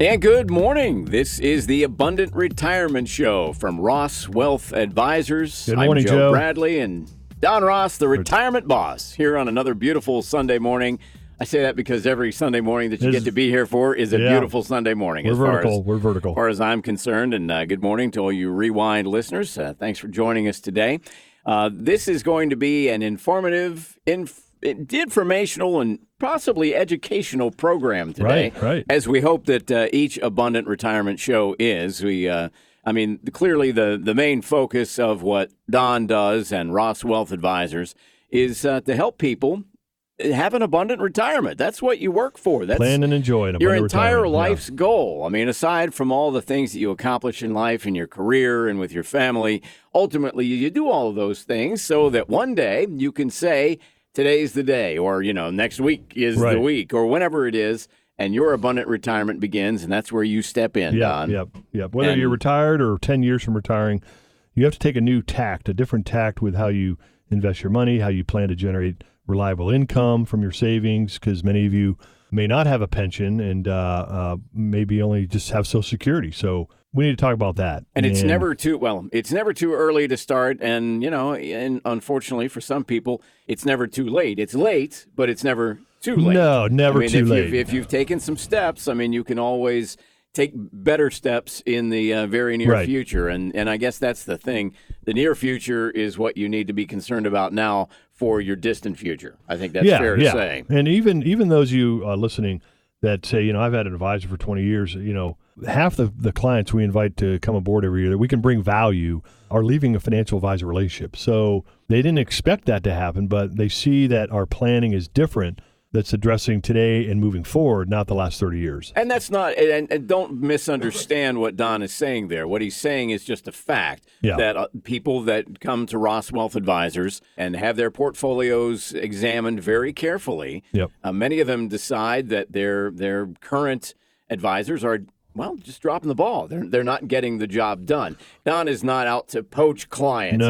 And good morning. This is the Abundant Retirement Show from Ross Wealth Advisors. Good morning, I'm Joe Joe Bradley and Don Ross, the retirement boss, here on another beautiful Sunday morning. I say that because every Sunday morning that you get to be here for is a beautiful Sunday morning. We're vertical. As far as I'm concerned. And good morning to all you Rewind listeners. Thanks for joining us today. This is going to be an informative, informational, and possibly educational program today. Right. As we hope that each Abundant Retirement Show is. Clearly the main focus of what Don does and Ross Wealth Advisors is to help people have an abundant retirement. That's what you work for. That's plan and enjoy an abundant your entire retirement. life's goal. I mean, aside from all the things that you accomplish in life, in your career, and with your family, ultimately you do all of those things so that one day you can say, today's the day, or, next week is the week, or whenever it is, and your abundant retirement begins, and that's where you step in, Don. Yep. Whether you're retired or 10 years from retiring, you have to take a different tact with how you invest your money, how you plan to generate reliable income from your savings, because many of you may not have a pension and maybe only just have Social Security. So we need to talk about that. And it's never too early to start. And, and unfortunately for some people, it's never too late. It's late, but it's never too late. No, never too late. If you've taken some steps, you can always take better steps in the very near future. And I guess that's the thing. The near future is what you need to be concerned about now for your distant future. I think that's fair to say. And even those of you listening that say, I've had an advisor for 20 years, half the clients we invite to come aboard every year that we can bring value are leaving a financial advisor relationship. So they didn't expect that to happen, but they see that our planning is different, that's addressing today and moving forward, not the last 30 years. And that's not, and don't misunderstand what Don is saying there. What he's saying is just a fact that people that come to Ross Wealth Advisors and have their portfolios examined very carefully, many of them decide that their current advisors are just dropping the ball. They're not getting the job done. Don is not out to poach clients.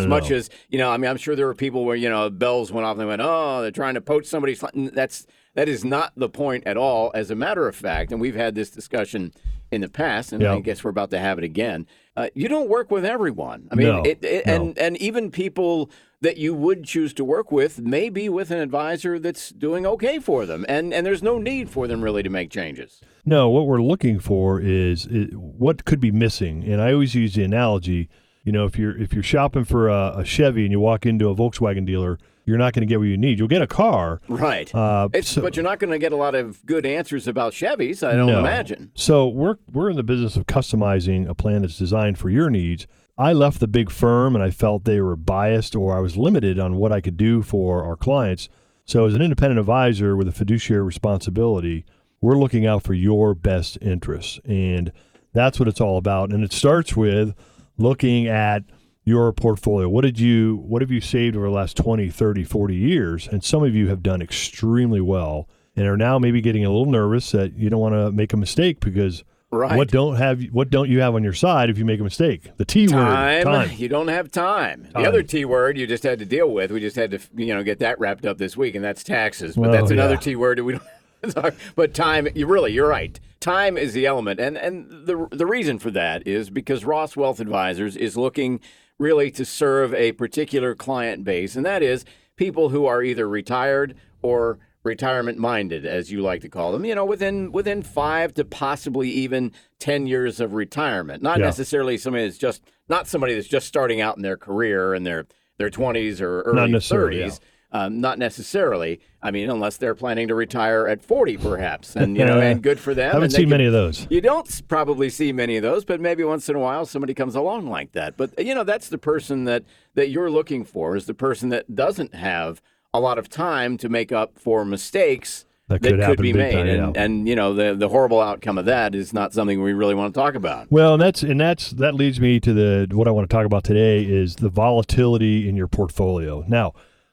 Much as, I'm sure there were people where, bells went off and they went, oh, they're trying to poach somebody's. That is not the point at all. As a matter of fact, and we've had this discussion in the past, and I guess we're about to have it again. You don't work with everyone. And even people that you would choose to work with may be with an advisor that's doing okay for them, and there's no need for them really to make changes. No, what we're looking for is what could be missing, and I always use the analogy. If you're shopping for a Chevy and you walk into a Volkswagen dealer, you're not going to get what you need. You'll get a car. Right. But you're not going to get a lot of good answers about Chevys, I don't imagine. So we're in the business of customizing a plan that's designed for your needs. I left the big firm and I felt they were biased or I was limited on what I could do for our clients. So as an independent advisor with a fiduciary responsibility, we're looking out for your best interests. And that's what it's all about. And it starts with looking at your portfolio. What have you saved over the last 20, 30, 40 years? And some of you have done extremely well and are now maybe getting a little nervous that you don't want to make a mistake because what don't you have on your side if you make a mistake? The T word, time. You don't have time. The other T word you just had to deal with. We just had to get that wrapped up this week, and that's taxes. But that's another T word that we don't. But time, you're right. Time is the element, and the reason for that is because Ross Wealth Advisors is looking really to serve a particular client base, and that is people who are either retired or retirement-minded, as you like to call them. Within 5 to possibly even 10 years of retirement. Not necessarily somebody that's just starting out in their career in their 20s or early 30s. Not necessarily. Unless they're planning to retire at 40, perhaps, and and good for them. Haven't seen many of those. You don't probably see many of those, but maybe once in a while somebody comes along like that. But that's the person that you're looking for, is the person that doesn't have a lot of time to make up for mistakes that could be made, and the horrible outcome of that is not something we really want to talk about. Well, that leads me to what I want to talk about today is the volatility in your portfolio. Now,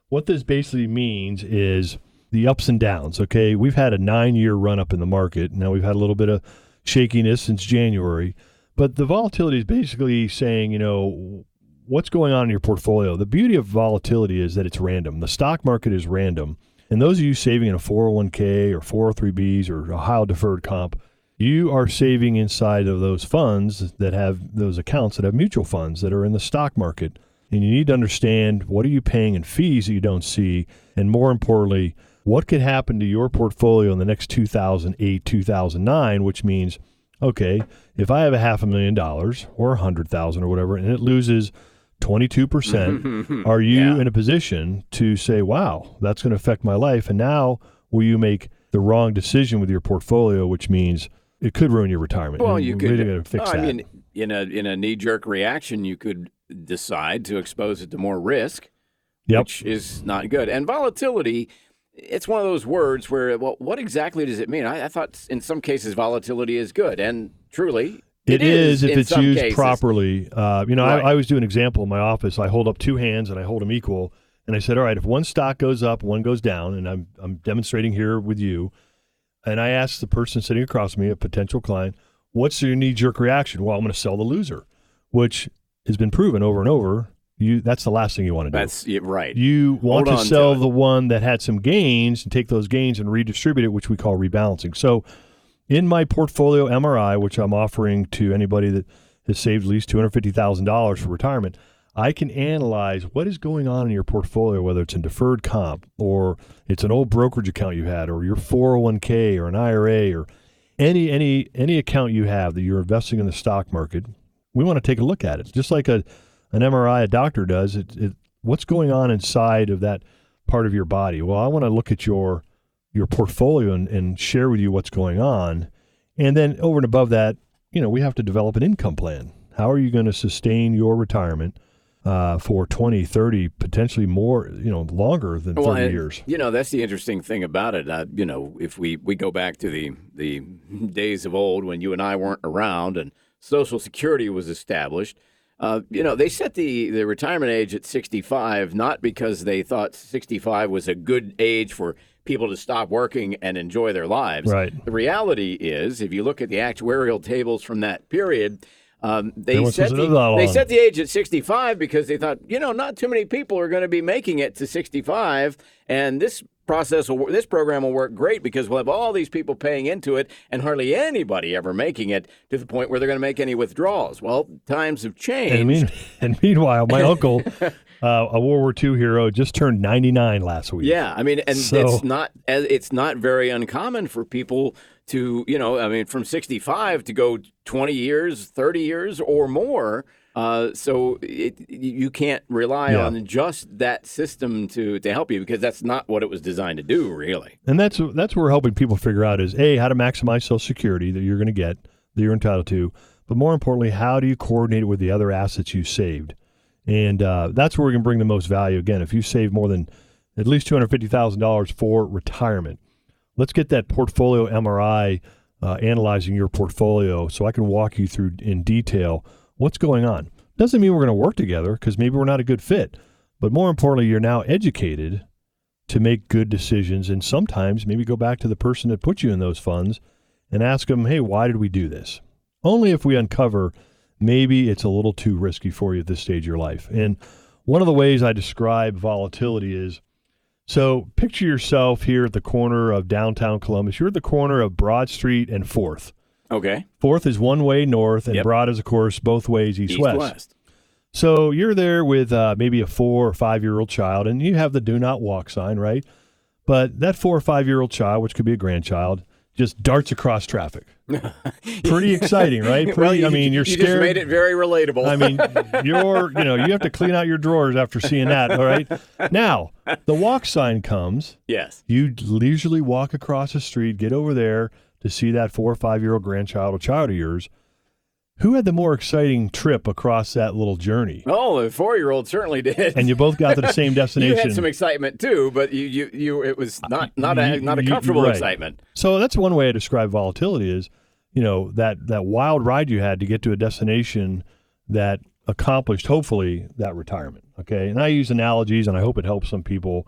what this basically means is the ups and downs, okay? We've had a 9-year run up in the market. Now we've had a little bit of shakiness since January, but the volatility is basically saying, what's going on in your portfolio. The beauty of volatility is that it's random. The stock market is random. And those of you saving in a 401k or 403bs or a high deferred comp, You are saving inside of those funds that have those accounts that have mutual funds that are in the stock market. And you need to understand, what are you paying in fees that you don't see? And more importantly, what could happen to your portfolio in the next 2008, 2009, which means, okay, if I have $500,000 or $100,000 or whatever, and it loses 22%, are you in a position to say, wow, that's going to affect my life? And now will you make the wrong decision with your portfolio, which means it could ruin your retirement? Well, and you we're could. really going to fix that. I mean, in a knee-jerk reaction, you could decide to expose it to more risk, which is not good. And volatility, it's one of those words where, well, what exactly does it mean? I thought in some cases volatility is good, and truly it is if it's used cases. properly. Right. I always do an example in my office. I hold up two hands and I hold them equal, and I said, all right, if one stock goes up, one goes down, and I'm demonstrating here with you, and I asked the person sitting across from me, a potential client, what's your knee-jerk reaction? Well, I'm going to sell the loser, which has been proven over and over. That's the last thing you want to do. That's right. You want to sell the one that had some gains and take those gains and redistribute it, which we call rebalancing. So in my portfolio MRI, which I'm offering to anybody that has saved at least $250,000 for retirement, I can analyze what is going on in your portfolio, whether it's in deferred comp or it's an old brokerage account you had, or your 401k or an IRA, or any account you have that you're investing in the stock market. We want to take a look at it. Just like an MRI a doctor does, what's going on inside of that part of your body? Well, I want to look at your portfolio and share with you what's going on. And then over and above that, we have to develop an income plan. How are you going to sustain your retirement for 20, 30, potentially more, longer than 30 years? That's the interesting thing about it. If we go back to the days of old when you and I weren't around and Social Security was established, they set the retirement age at 65, not because they thought 65 was a good age for people to stop working and enjoy their lives. Right. The reality is, if you look at the actuarial tables from that period, they set the age at 65 because they thought, not too many people are going to be making it to 65, and this program will work great because we'll have all these people paying into it and hardly anybody ever making it to the point where they're going to make any withdrawals. Well, times have changed. And meanwhile, my uncle, a World War II hero, just turned 99 last week. Yeah, it's not very uncommon for people to, from 65 to go 20 years, 30 years or more. So you can't rely on just that system to help you, because that's not what it was designed to do, really. And that's what we're helping people figure out is, A, how to maximize Social Security that you're going to get, that you're entitled to, but more importantly, how do you coordinate it with the other assets you saved? And that's where we can bring the most value. Again, if you save more than at least $250,000 for retirement, let's get that portfolio MRI analyzing your portfolio so I can walk you through in detail what's going on. Doesn't mean we're going to work together, because maybe we're not a good fit. But more importantly, you're now educated to make good decisions, and sometimes maybe go back to the person that put you in those funds and ask them, hey, why did we do this? Only if we uncover maybe it's a little too risky for you at this stage of your life. And one of the ways I describe volatility is, so picture yourself here at the corner of downtown Columbus. You're at the corner of Broad Street and 4th. Okay. 4th is one way north, and Broad is, of course, both ways east-west. So you're there with maybe a 4 or 5-year-old child, and you have the do not walk sign, right? But that 4 or 5-year-old child, which could be a grandchild, just darts across traffic. Pretty exciting, right? You're scared. You just made it very relatable. You have to clean out your drawers after seeing that, all right? Now, the walk sign comes. Yes. You leisurely walk across the street, get over there to see that 4 or 5-year-old grandchild or child of yours. Who had the more exciting trip across that little journey? Oh, the 4-year-old certainly did. And you both got to the same destination. You had some excitement too, but it was not a comfortable excitement. So that's one way to describe volatility is, that wild ride you had to get to a destination that accomplished, hopefully, that retirement. Okay, and I use analogies, and I hope it helps some people.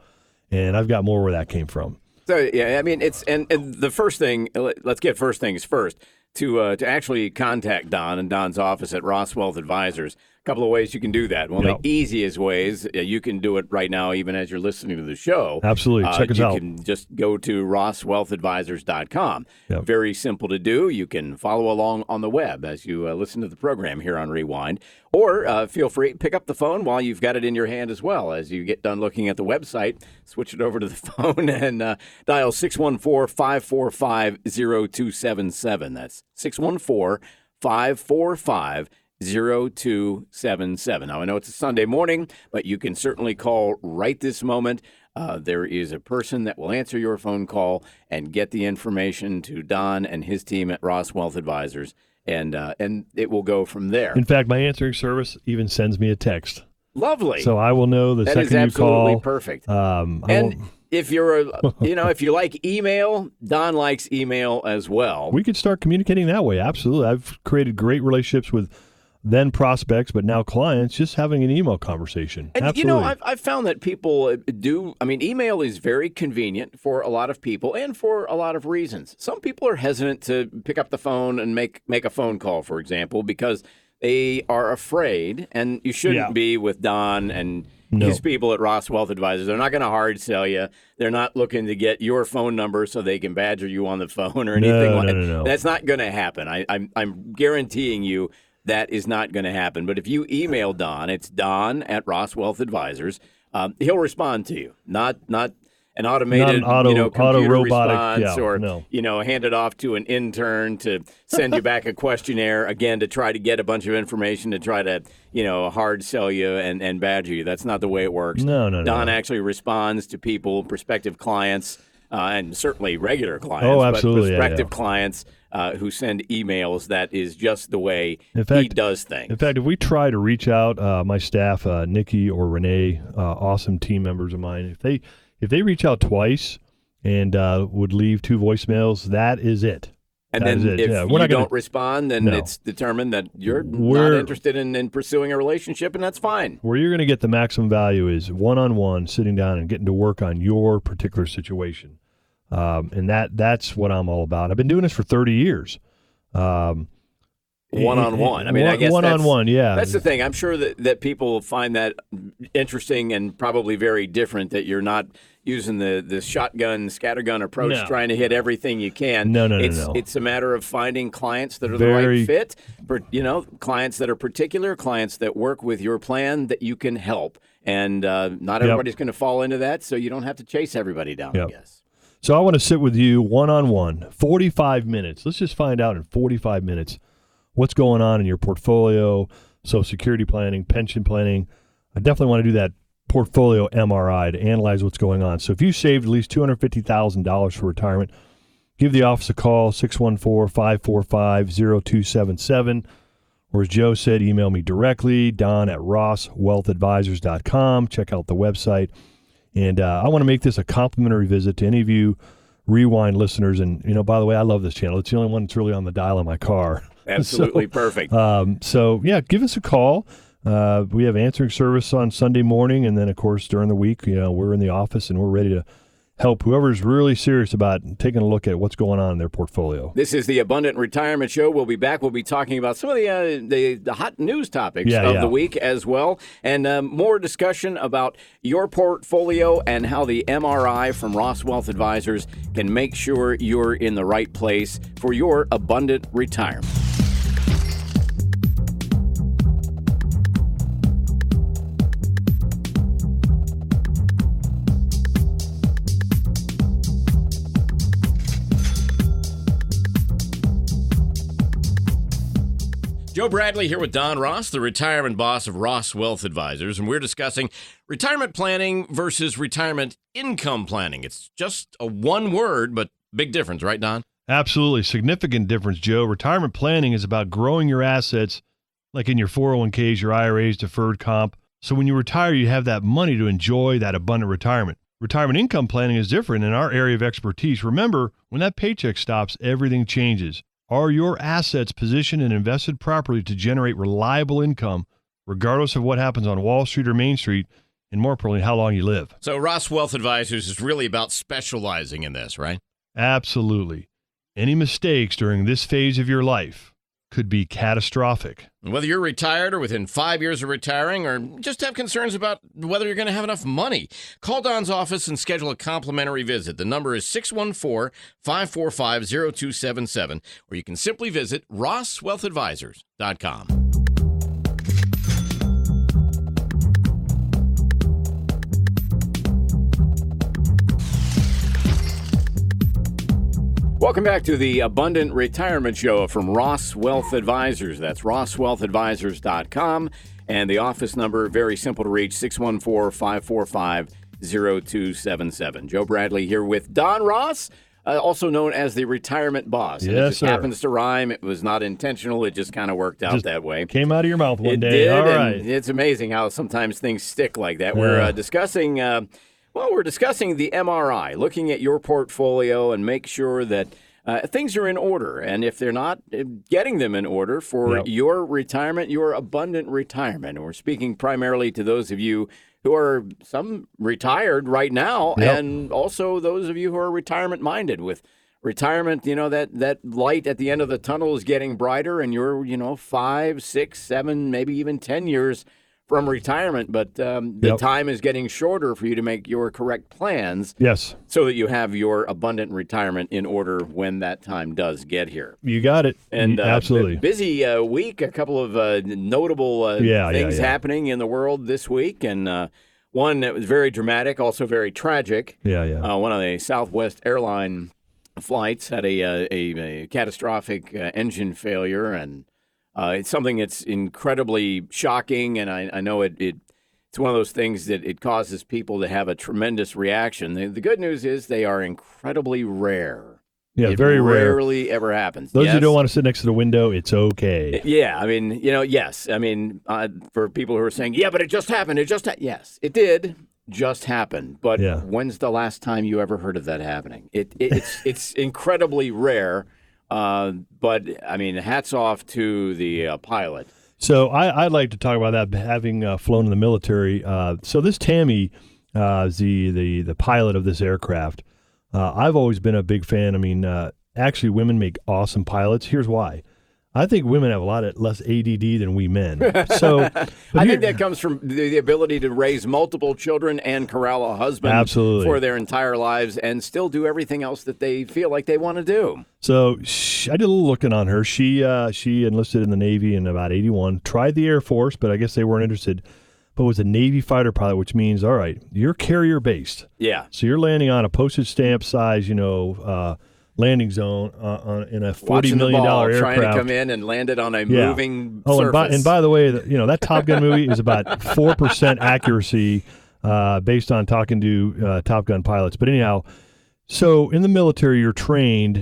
And I've got more where that came from. So it's and the first thing. Let's get first things first. To actually contact Don and Don's office at Ross Wealth Advisors, couple of ways you can do that. One of the easiest ways, you can do it right now, even as you're listening to the show. Absolutely. Check us out. You can just go to rosswealthadvisors.com. Yep. Very simple to do. You can follow along on the web as you listen to the program here on Rewind. Or feel free, pick up the phone while you've got it in your hand as well. As you get done looking at the website, switch it over to the phone and dial 614-545-0277. That's 614-545-0277. Now, I know it's a Sunday morning, but you can certainly call right this moment. There is a person that will answer your phone call and get the information to Don and his team at Ross Wealth Advisors, and it will go from there. In fact, my answering service even sends me a text. Lovely. So I will know the second you call. That is absolutely perfect. If you're, if you like email, Don likes email as well. We could start communicating that way. Absolutely. I've created great relationships with then prospects, but now clients, just having an email conversation. And, absolutely. I've found that people do, email is very convenient for a lot of people and for a lot of reasons. Some people are hesitant to pick up the phone and make a phone call, for example, because they are afraid, and you shouldn't be with Don and his people at Ross Wealth Advisors. They're not going to hard sell you. They're not looking to get your phone number so they can badger you on the phone or anything like that. No. That's not going to happen. I'm guaranteeing you that is not going to happen. But if you email Don, it's Don at Ross Wealth Advisors. He'll respond to you, not an automated, computer robotic response, or hand it off to an intern to send you back a questionnaire again to try to get a bunch of information to try to hard sell you and badger you. That's not the way it works. No. Don actually responds to people, prospective clients, and certainly regular clients. Oh, absolutely, but prospective clients who send emails. That is just the way he does things. In fact, if we try to reach out, my staff, Nikki or Renee, awesome team members of mine, if they reach out twice and would leave 2 voicemails, that is it. And then if you don't respond, then it's determined that you're not interested in pursuing a relationship, and that's fine. Where you're going to get the maximum value is one-on-one, sitting down and getting to work on your particular situation. And that's what I'm all about. I've been doing this for 30 years. One-on-one. I guess one-on-one, yeah. That's the thing. I'm sure that people find that interesting and probably very different, that you're not using the shotgun, scattergun approach, trying to hit everything you can. No. It's a matter of finding clients that are the right fit, for clients that are particular, clients that work with your plan that you can help. And not everybody's going to fall into that, so you don't have to chase everybody down, I guess. So I want to sit with you one-on-one, 45 minutes. Let's just find out in 45 minutes what's going on in your portfolio, Social Security planning, pension planning. I definitely want to do that portfolio MRI to analyze what's going on. So if you saved at least $250,000 for retirement, give the office a call, 614-545-0277. Or as Joe said, email me directly, Don at rosswealthadvisors.com. Check out the website. And I want to make this a complimentary visit to any of you Rewind listeners. And, by the way, I love this channel. It's the only one that's really on the dial in my car. Absolutely perfect. Give us a call. We have answering service on Sunday morning. And then, of course, during the week, we're in the office and we're ready to help whoever's really serious about taking a look at what's going on in their portfolio. This is the Abundant Retirement Show. We'll be back. We'll be talking about some of the hot news topics of the week as well, and more discussion about your portfolio and how the MRI from Ross Wealth Advisors can make sure you're in the right place for your abundant retirement. Joe Bradley here with Don Ross, the retirement boss of Ross Wealth Advisors, and we're discussing retirement planning versus retirement income planning. It's just a one word, but big difference, right, Don? Absolutely. Significant difference, Joe. Retirement planning is about growing your assets, like in your 401ks, your IRAs, deferred comp. So when you retire, you have that money to enjoy that abundant retirement. Retirement income planning is different in our area of expertise. Remember, when that paycheck stops, everything changes. Are your assets positioned and invested properly to generate reliable income, regardless of what happens on Wall Street or Main Street, and more importantly, how long you live? So Ross Wealth Advisors is really about specializing in this, right? Absolutely. Any mistakes during this phase of your life could be catastrophic. Whether you're retired or within 5 years of retiring or just have concerns about whether you're going to have enough money, call Don's office and schedule a complimentary visit. The number is 614-545-0277, or you can simply visit rosswealthadvisors.com. Welcome back to the Abundant Retirement Show from Ross Wealth Advisors. That's rosswealthadvisors.com. And the office number, very simple to reach, 614-545-0277. Joe Bradley here with Don Ross, also known as the Retirement Boss. And yes, it just sir. happens to rhyme. It was not intentional. It just kind of worked out that way. Came out of your mouth one it day. Did, all and right. It's amazing how sometimes things stick like that. Yeah. We're discussing... we're discussing the MRI, looking at your portfolio and make sure that things are in order. And if they're not, getting them in order for your retirement, your abundant retirement. And we're speaking primarily to those of you who are some retired right now, and also those of you who are retirement minded. With retirement, that light at the end of the tunnel is getting brighter, and you're 5, 6, 7, maybe even 10 years from retirement, but the time is getting shorter for you to make your correct plans. Yes. So that you have your abundant retirement in order when that time does get here. You got it. And absolutely. Busy week, a couple of notable things happening in the world this week, and one that was very dramatic, also very tragic. One of the Southwest airline flights had a catastrophic engine failure, and it's something that's incredibly shocking, and I know it's one of those things that it causes people to have a tremendous reaction. The good news is they are incredibly rare. Yeah, very rare. Rarely ever happens. Those who don't want to sit next to the window, it's okay. Yeah, I mean, yes. I mean, for people who are saying, but it just happened. Yes, it did just happen. But when's the last time you ever heard of that happening? It's incredibly rare. But, I mean, hats off to the pilot. So I'd like to talk about that, having flown in the military. So this Tammy, the pilot of this aircraft, I've always been a big fan. I mean, actually, women make awesome pilots. Here's why. I think women have a lot less ADD than we men. So I think that comes from the ability to raise multiple children and corral a husband for their entire lives and still do everything else that they feel like they want to do. So I did a little looking on her. She enlisted in the Navy in about 81, tried the Air Force, but I guess they weren't interested, but was a Navy fighter pilot, which means, all right, you're carrier-based. Yeah. So you're landing on a postage stamp size, landing zone in a $40 million aircraft. Trying to come in and land it on a moving surface. And by the way, that Top Gun movie is about 4% accuracy based on talking to Top Gun pilots. But anyhow, so in the military, you're trained,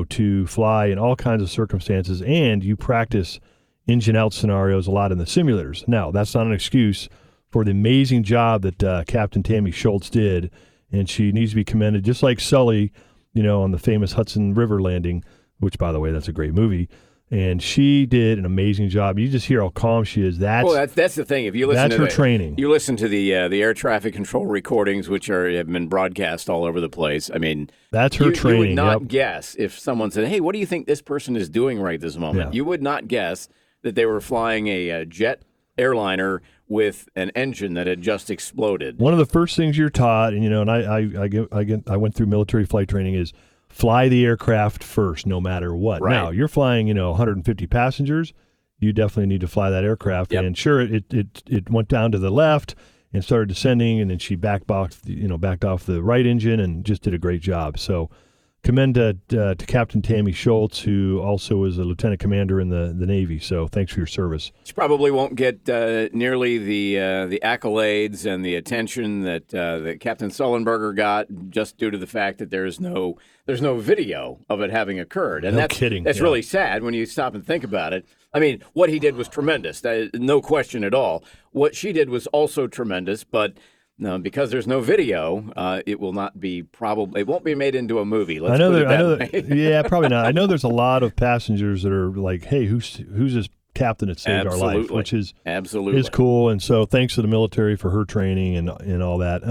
to fly in all kinds of circumstances, and you practice engine out scenarios a lot in the simulators. Now, that's not an excuse for the amazing job that Captain Tammy Schultz did, and she needs to be commended, just like Sully, on the famous Hudson River landing, which, by the way, that's a great movie. And she did an amazing job. You just hear how calm she is. That's the thing. If you listen to her training. You listen to the air traffic control recordings, which have been broadcast all over the place. I mean, that's her training. You would not guess if someone said, "Hey, what do you think this person is doing right this moment?" You would not guess that they were flying a jet airliner with an engine that had just exploded. One of the first things you're taught, and I went through military flight training, is fly the aircraft first, no matter what. Right. Now, you're flying, 150 passengers. You definitely need to fly that aircraft. Yep. And sure, it went down to the left and started descending, and then she backed off the right engine and just did a great job. So commend to Captain Tammy Schultz, who also is a lieutenant commander in the Navy. So thanks for your service. She probably won't get nearly the accolades and the attention that Captain Sullenberger got, just due to the fact that there's no video of it having occurred. And that's really sad when you stop and think about it. I mean, what he did was tremendous, no question at all. What she did was also tremendous, but no, because there's no video, it won't be made into a movie. Let's put it that way. Yeah, probably not. I know there's a lot of passengers that are like, "Hey, who's this captain that saved our life?" Which is absolutely cool. And so, thanks to the military for her training and all that.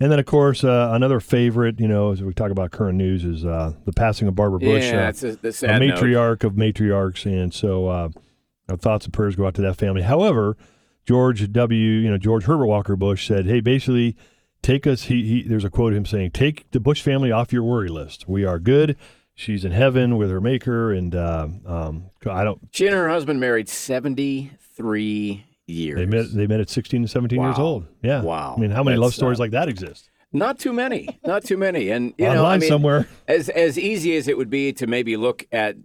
And then, of course, another favorite, as we talk about current news, is the passing of Barbara Bush, that's a sad matriarch of matriarchs. And so our thoughts and prayers go out to that family. However, George Herbert Walker Bush said, hey, basically, take us, there's a quote of him saying, take the Bush family off your worry list. We are good. She's in heaven with her maker. And She and her husband married 73 years. They met at 16 and 17 years old. Yeah. Wow. I mean, how many love stories like that exist? Not too many. And online somewhere. As easy as it would be to maybe look at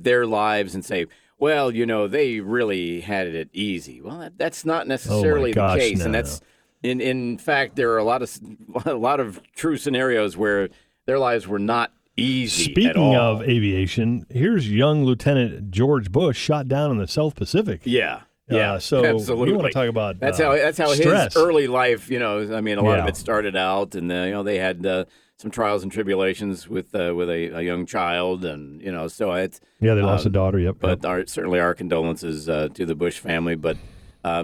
their lives and say, well, they really had it easy. Well, that's not necessarily the case, and that's in fact there are a lot of true scenarios where their lives were not easy. Speaking of aviation, here's young Lieutenant George Bush shot down in the South Pacific. Yeah. So absolutely. You want to talk about that's how stress. His early life, a lot of it started out, and they had some trials and tribulations with a young child, and so it's they lost a daughter. Yep. But certainly our condolences to the Bush family, but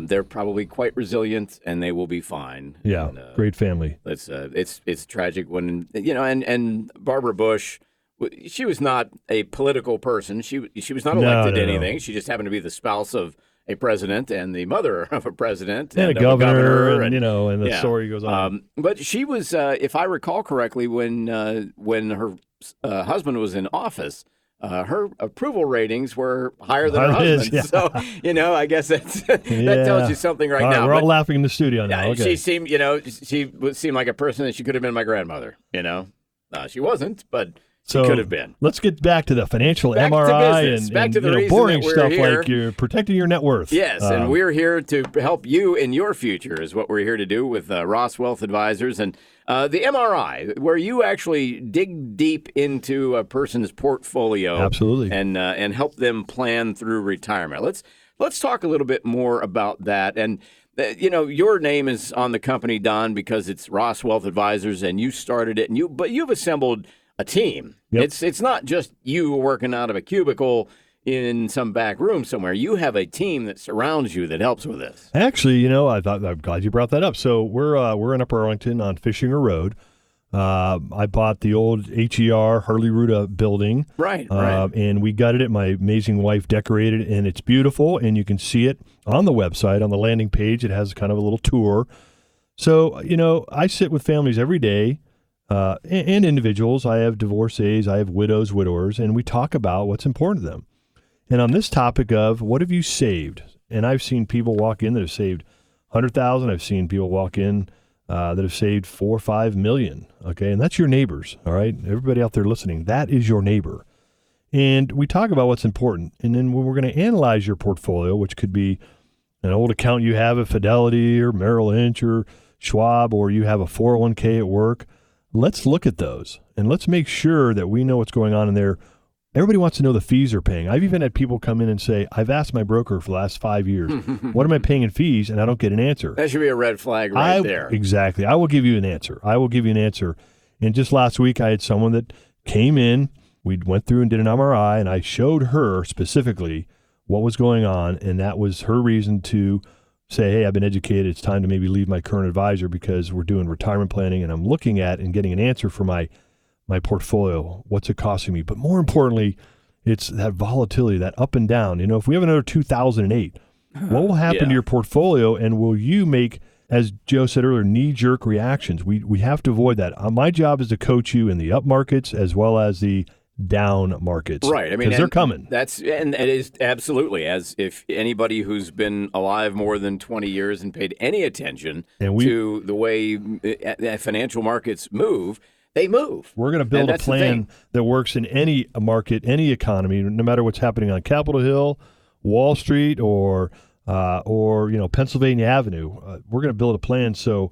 they're probably quite resilient, and they will be fine. Yeah, and, great family. It's tragic when and Barbara Bush. She was not a political person. She was not elected to anything. She just happened to be the spouse of a president and the mother of a president and a governor, and the story goes on. But she was, if I recall correctly, when her husband was in office, her approval ratings were higher than her husband's. Yeah. So I guess that tells you something right now. We're all laughing in the studio now. Okay. She seemed, she seemed like a person that she could have been my grandmother. She wasn't, but. She could have been. Let's get back to the financial back MRI and back to the boring stuff here. like you're protecting your net worth. Yes, and we're here to help you in your future is what we're here to do with Ross Wealth Advisors. And the MRI, where you actually dig deep into a person's portfolio. Absolutely. And help them plan through retirement. Let's talk a little bit more about that. And your name is on the company, Don, because it's Ross Wealth Advisors, and you started it. But you've assembled a team. Yep. It's not just you working out of a cubicle in some back room somewhere. You have a team that surrounds you that helps with this. Actually, I'm glad you brought that up. So we're in Upper Arlington on Fishinger Road. I bought the old HER Harley Ruta building. Right. And we gutted it. My amazing wife decorated it, and it's beautiful, and you can see it on the website. On the landing page, it has kind of a little tour. So, I sit with families every day. And individuals. I have divorcees, I have widows, widowers, and we talk about what's important to them. And on this topic of what have you saved? And I've seen people walk in that have saved $100,000. I've seen people walk in that have saved $4 or $5 million. Okay, and that's your neighbors. All right, everybody out there listening, that is your neighbor. And we talk about what's important. And then when we're going to analyze your portfolio, which could be an old account you have at Fidelity or Merrill Lynch or Schwab, or you have a 401k at work. Let's look at those, and let's make sure that we know what's going on in there. Everybody wants to know the fees they're paying. I've even had people come in and say, I've asked my broker for the last 5 years, what am I paying in fees? And I don't get an answer. That should be a red flag there. Exactly. I will give you an answer. And just last week, I had someone that came in. We went through and did an MRI, and I showed her specifically what was going on, and that was her reason to say, hey, I've been educated. It's time to maybe leave my current advisor because we're doing retirement planning, and I'm looking at and getting an answer for my portfolio. What's it costing me? But more importantly, it's that volatility, that up and down. If we have another 2008, what will happen to your portfolio, and will you make, as Joe said earlier, knee-jerk reactions? We have to avoid that. My job is to coach you in the up markets as well as the down markets. Right. I mean, because they're coming. And it is absolutely, as if anybody who's been alive more than 20 years and paid any attention to the way financial markets move, they move. We're going to build a plan that works in any market, any economy, no matter what's happening on Capitol Hill, Wall Street, or Pennsylvania Avenue. We're going to build a plan so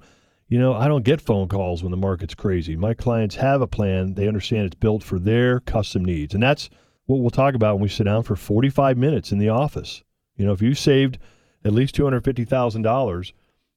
I don't get phone calls when the market's crazy. My clients have a plan. They understand it's built for their custom needs. And that's what we'll talk about when we sit down for 45 minutes in the office. If you saved at least $250,000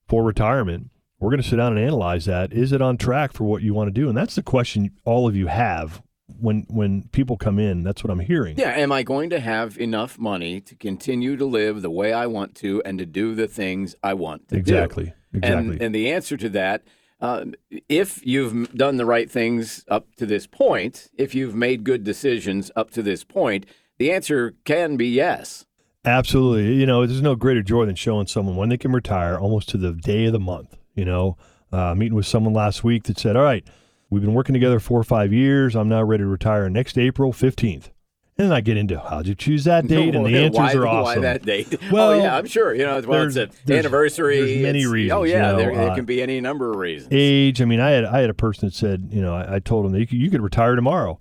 for retirement, we're going to sit down and analyze that. Is it on track for what you want to do? And that's the question all of you have when people come in. That's what I'm hearing. Yeah. Am I going to have enough money to continue to live the way I want to and to do the things I want to do? Exactly. And the answer to that, if you've done the right things up to this point, if you've made good decisions up to this point, the answer can be yes. Absolutely. There's no greater joy than showing someone when they can retire almost to the day of the month. Meeting with someone last week that said, all right, we've been working together 4 or 5 years. I'm now ready to retire next April 15th. And then I get into how'd you choose that date? And the answers are awesome. Why that date? Well, yeah, I'm sure. It's an anniversary. There's many reasons. Oh, yeah, there can be any number of reasons. Age. I mean, I had a person that said, I told him that you could retire tomorrow.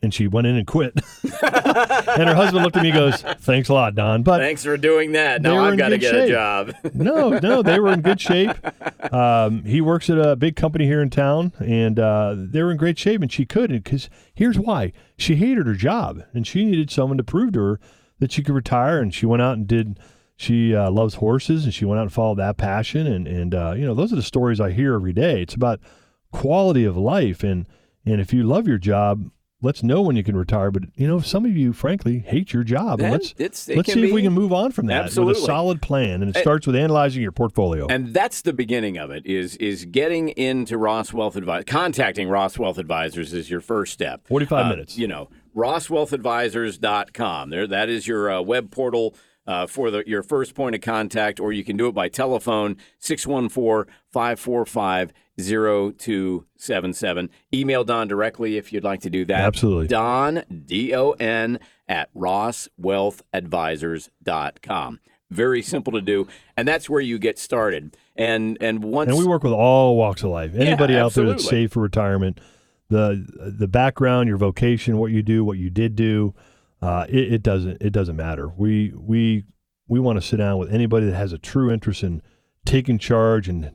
And she went in and quit. And her husband looked at me and goes, thanks a lot, Don. But thanks for doing that. Now I've got to get a job. No, they were in good shape. He works at a big company here in town, and they were in great shape, and she couldn't, because here's why. She hated her job, and she needed someone to prove to her that she could retire, and she went out and she loves horses, and she went out and followed that passion, and those are the stories I hear every day. It's about quality of life, and if you love your job, let's know when you can retire. But, some of you, frankly, hate your job. And let's see if we can move on from that with a solid plan. And it starts with analyzing your portfolio. And that's the beginning of it, is getting into Ross Wealth Advisors. Contacting Ross Wealth Advisors is your first step. 45 minutes. RossWealthAdvisors.com. That is your web portal for your first point of contact, or you can do it by telephone, 614-545-0277. Email Don directly if you'd like to do that. Absolutely. Don, D-O-N, at RossWealthAdvisors.com. Very simple to do, and that's where you get started. And we work with all walks of life. Anybody out there that's safe for retirement, the background, your vocation, what you do, what you did do, it doesn't matter. We want to sit down with anybody that has a true interest in taking charge and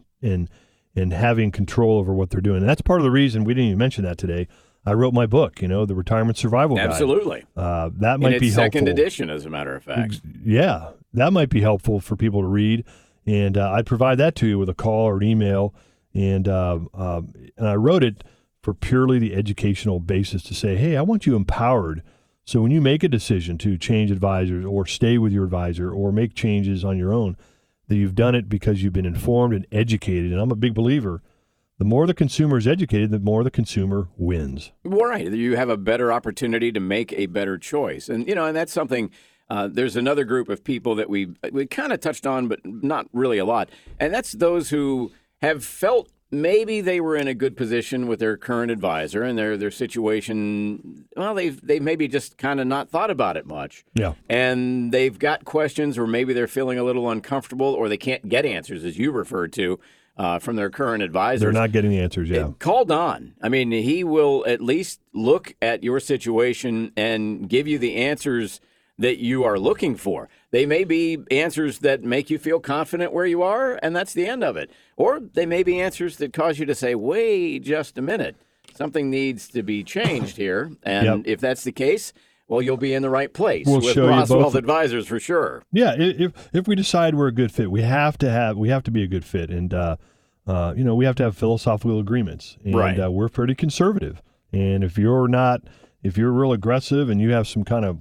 having control over what they're doing. And that's part of the reason we didn't even mention that today. I wrote my book, the Retirement Survival Guide. Absolutely. That might be helpful. Second edition, as a matter of fact. Yeah, that might be helpful for people to read. And I'd provide that to you with a call or an email. And I wrote it for purely the educational basis to say, hey, I want you empowered. So when you make a decision to change advisors or stay with your advisor or make changes on your own, that you've done it because you've been informed and educated. And I'm a big believer, the more the consumer is educated, the more the consumer wins. Right. You have a better opportunity to make a better choice. And, and that's something, there's another group of people that we kind of touched on, but not really a lot. And that's those who have felt maybe they were in a good position with their current advisor and their situation. Well, they've maybe just kind of not thought about it much. Yeah. And they've got questions, or maybe they're feeling a little uncomfortable, or they can't get answers, as you referred to, from their current advisors. They're not getting the answers, yeah. Call Don. I mean, he will at least look at your situation and give you the answers that you are looking for. They may be answers that make you feel confident where you are, and that's the end of it. Or they may be answers that cause you to say, wait just a minute, something needs to be changed here. And if that's the case, well, you'll be in the right place with Ross Wealth Advisors for sure. Yeah, if we decide we're a good fit, we have to be a good fit, and we have to have philosophical agreements. And we're pretty conservative. And if you're real aggressive and you have some kind of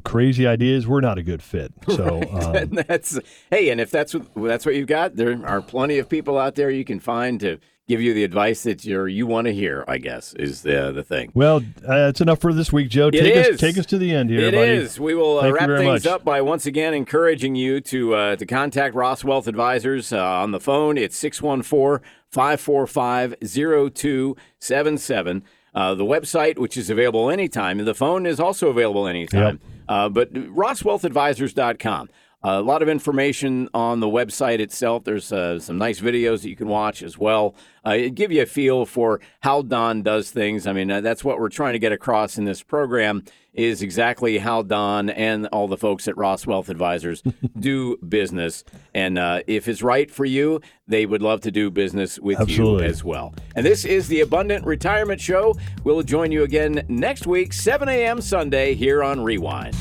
crazy ideas, we're not a good fit. So and if that's what you've got, there are plenty of people out there you can find to give you the advice that you want to hear, I guess, is the thing. Well, it's enough for this week, Joe. Take us to the end here, buddy. It is. We will wrap things much. up by once again encouraging you to contact Ross Wealth Advisors on the phone. It's 614-545-0277. The website, which is available anytime, and the phone is also available anytime. But RossWealthAdvisors.com. A lot of information on the website itself. There's some nice videos that you can watch as well. It give you a feel for how Don does things. I mean, that's what we're trying to get across in this program, is exactly how Don and all the folks at Ross Wealth Advisors do business. And if it's right for you, they would love to do business with you as well. And this is the Abundant Retirement Show. We'll join you again next week, 7 a.m. Sunday, here on Rewind.